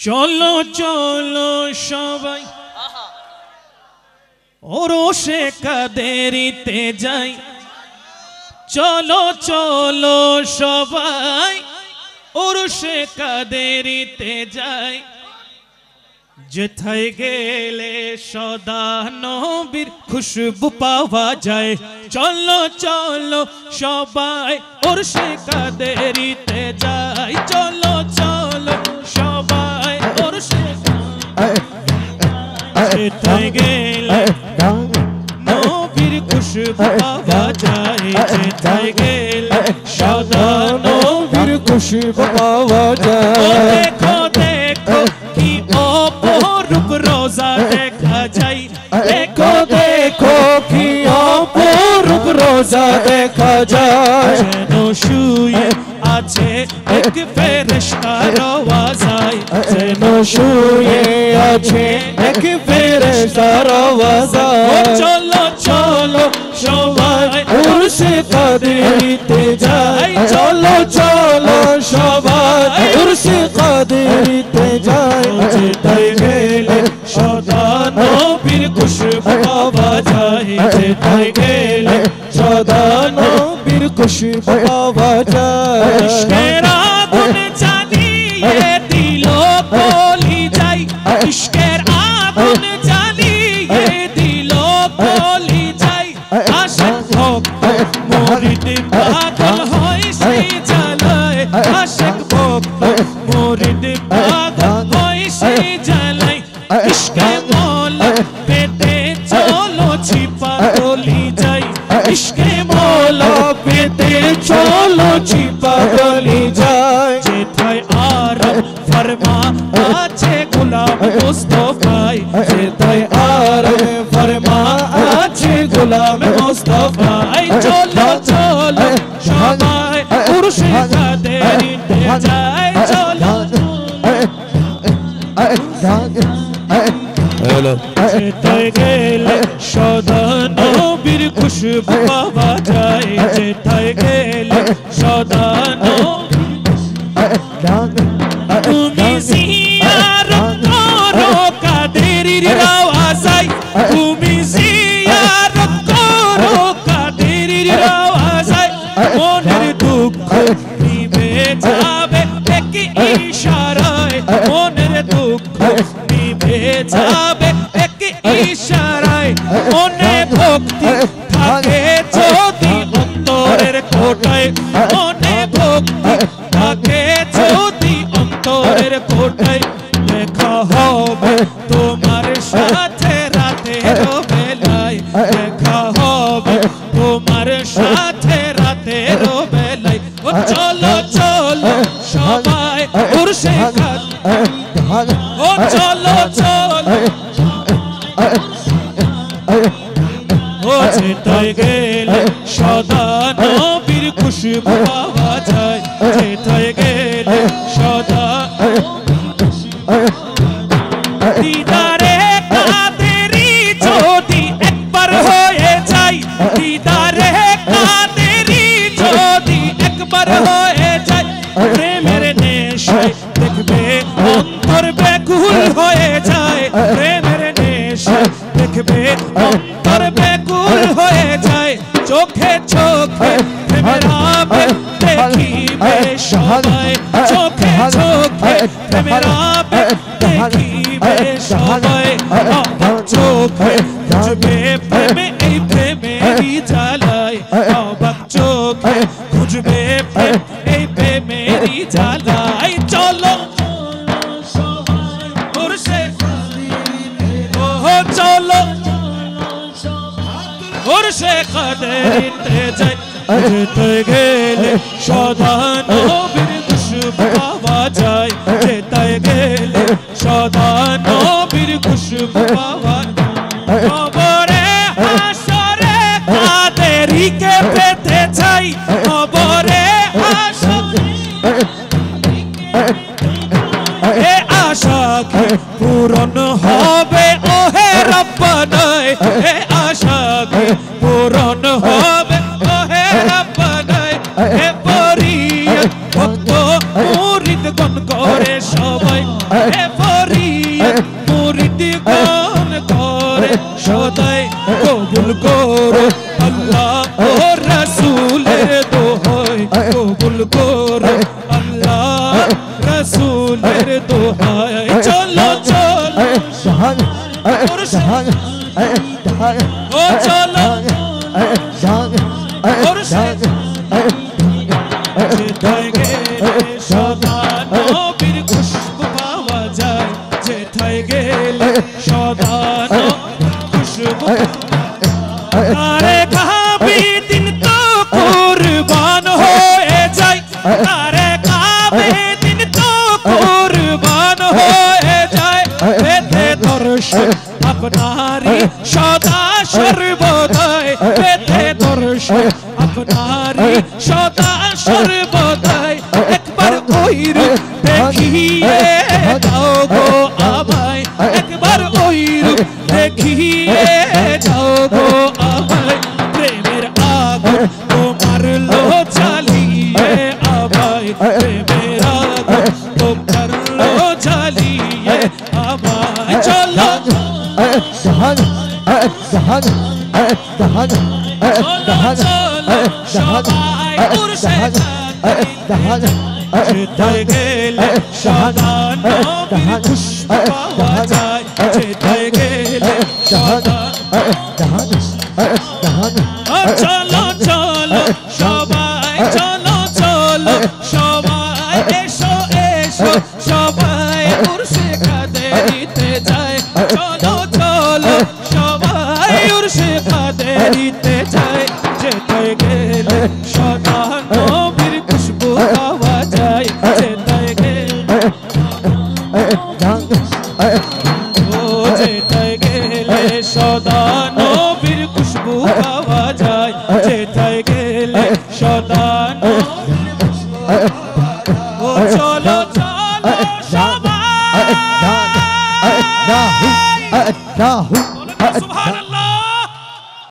চলো চলো সবাই ওরসে কাদেরিতে যাই। চলো চলো সবাই ওরসে কাদেরিতে যাই। যেথায় গেলে সদা নবীর খুশবু পাওয়া যায়। চলো চলো সবাই ওরসে কাদেরিতে যাই। চলো চলো সবাই ওরসে যেথায় গেলে নবীর খুশবু পাওয়া যায়। যেথায় গেলে সদা নবীর খুশবু পাওয়া যায়। দেখো দেখো কি অপরূপ রোজা দেখা যায়। দেখো দেখো কি অপরূপ রোজা দেখা যায়। যেন শুয়ে আছে এক ফেরেশতার আওয়াজায়। যেন শুয়ে আছে এক ফেরেশতার আওয়াজায়। চলো চলো সবাই ওরসে কাদেরিতে যাই। চলো চলো সবাই ওরসে কাদেরিতে যাই। যেথায় গেলে সদা নবীর খুশবু পাওয়া যায়। যেথায় গেলে সদা নবীর খুশবু পাওয়া যায়। ইশকের আগুন জ্বালিয়ে দিল কলিজায়। ইশকের আগুন জ্বালিয়ে দিল কলিজায়। আশিক ভক্ত মুরিদ পাগল হয় সেই জ্বালায়। আশিক ভক্ত মুরিদ পাগল হয় সেই জ্বালায়। ইশকে মওলা পেতে চলো ছিপা কলিজায়। ইশকে মওলা পেতে চলো ছিপা কলিজায়। যেথায় আরাম ফরমা আছে গোলাম মুস্তাফায়। যেথায় আরাম ফরমা আছে গোলাম মুস্তাফায়। চলো চলো সবাই ওরসে কাদেরিতে যাই। চলো যেথায় গেলে সদা নবীর খুশবু পাওয়া যায়। যেথায় গেলে সদা তুমি জিয়ারত করো কাদেরীর রওজায়। তুমি জিয়ারত করো কাদেরীর রওজায়। মনের দুঃখ নিভে যাবে এক ইশারায়। মনের দুঃখ নিভে যাবে এক ইশারায়। মনে ভক্তি থাকে যদি অন্তরের কোঠায়। মনে ভক্তি থাকে যদি অন্তরের কোঠায়। দেখা হবে তোমার সাথে রাতের বেলায়। দেখা হবে তোমার সাথে রাতের বেলায়। ও চলো চলো সবাই ওরসে ও চলো চলো ও যেথায় গেলে সদা নবীর খুশবু পাওয়া যায়। যেথায় গেলে সদা দিদারে কাদেরি যদি একবার হয়ে যায়। দিদারে কাদেরি যদি একবার হয়ে যায়। প্রেমের নেশায় দেখবে অন্তর ব্যাকুল হয়ে যায়। প্রেমের নেশায় দেখবে অন্তর ব্যাকুল হয়ে যায়। চোখে চোখে প্রেমের আবেগ দেখিবে সবাই। চোখে চোখে প্রেমের আবেগ দেখিবে সবাই। অবাক চোখে খুঁজবে প্রেমে এই প্রেমেরই জ্বালায়। অবাক চোখে খুঁজবে প্রেম এই প্রেমেরই জ্বালায়। চলো ওরসে ও চলো ওরসে কাদেরিতে যাই। যেথায় গেলে সদা নবীর খুশবু পাওয়া যায়। যেথায় গেলে সদা নবীর খুশবু পাওয়া যায়। কবরে হাসরে কাদেরীকে পেতে চাই। কবরে হাসরে এ আশা কি পূরণ হবে ওহে রব্বানা। এ আশা কি পূরণ হবে ওহে রব্বানা। এ পরিয়া ভক্ত মুরিদ গণ করে সবাই। করো আল্লাহ ও রাসূলের দোহাই কবুল করো আল্লাহ রাসূলের দোহাই চলো চলো জাহান জাহান জাহান ও চলো জাহান জাহান যেথায় গেলে সদা নবীর খুশবু পাওয়া যায় যেথায় গেলে সদা নবীর খুশবু আরে কাবি দিন তো কুরবান হয়ে যায় আরে কাবি দিন তো কুরবান হয়ে যায় এতে দর্শন আপনারি সদা সর্বদাই এতে দর্শন আপনারি সদা সর্বদাই একবার ওই রূপ দেখিয়ে দাও গো আমায় একবার ওই রূপ দেখিয়ে দাও গো আমায় প্রেমের আগুন তোমার লো জ্বালিয়ে আমায় প্রেমের আগুন তোমার লো জ্বালিয়ে আমায় চলো জাহান জাহান জাহান চলো চলো সবাই মুর্শিদ জাহান যেথায় গেলে সদা নবীর খুশবু পাওয়া যায় যেথায় গেলে সদা জাহান জাহান চলো চলো সবাই চলো চলো সবাই এসো এসো সবাই মুর্শিদ কাদেরিতে যায় চলো চলো সবাই মুর্শিদ কাদেরিতে যায় যেথায় গেলে সদা নবীর খুশবু পাওয়া যায় যেথায় গেলে ও যেথায় গেলে সদা নবীর খুশবু পাওয়া যায় যেথায় গেলে সদা নবীর খুশবু ও চলো চলো সবাই সুবহানাল্লাহ।